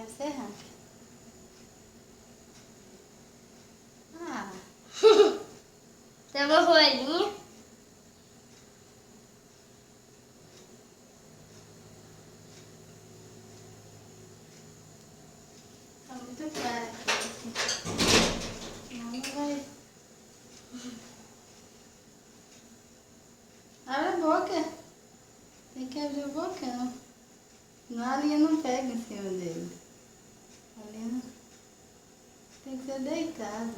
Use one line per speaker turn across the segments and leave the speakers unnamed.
você errar. Ah.
Tem uma rolinha.
Tá muito claro aqui. Não vai. Abre a boca. Tem que abrir o bocão. Não, a linha não pega em cima dele. A linha não... Tem que ser deitado.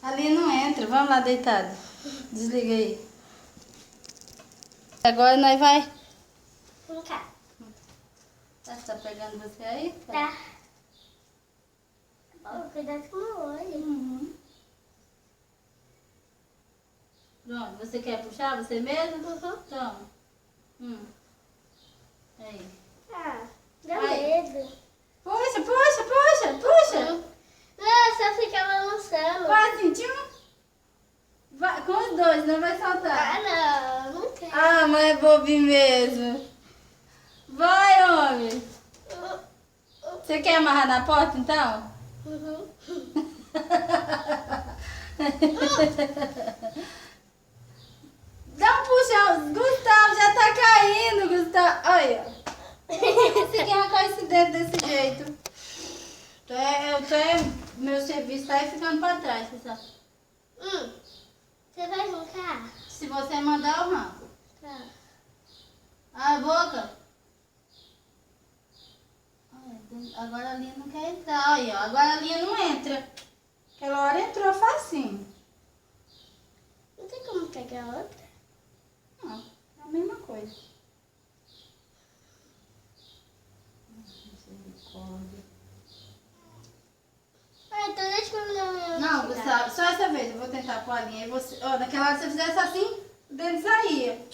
A linha não entra. Vamos lá, deitado. Desliga aí. Agora nós vai...
Vem cá.
Tá pegando você aí?
Tá. Oh, cuidado com o meu olho.
Uhum. Pronto, você quer puxar você mesmo?
Uhum.
Toma. Aí.
Ah, dá
Vai.
medo.
Puxa, puxa, puxa, puxa.
Não, só fica balançando.
Vai, sentiu? Vai, com os dois, não vai saltar.
Ah, não. Não quero.
Ah, mas é bobinho mesmo. Vai, homem. Você quer amarrar na porta, então?
Uhum.
Dá um puxão. Gustavo, já tá caindo, Gustavo. Olha. Eu não consegui arrancar esse dedo desse jeito. Meu serviço tá aí ficando pra trás, pessoal.
Você vai arrancar?
Se você mandar, eu arranco.
Tá.
A boca. Agora a linha não quer entrar. Olha, ó, agora a linha não entra. Aquela hora entrou facinho.
Não tem como pegar outra?
Não, é a mesma coisa. Misericórdia.
Ah, então deixa eu dar minha
Não, Gustavo, só essa vez eu vou tentar pôr a linha. Aí você, ó, naquela hora você fizesse assim, o dedo saía.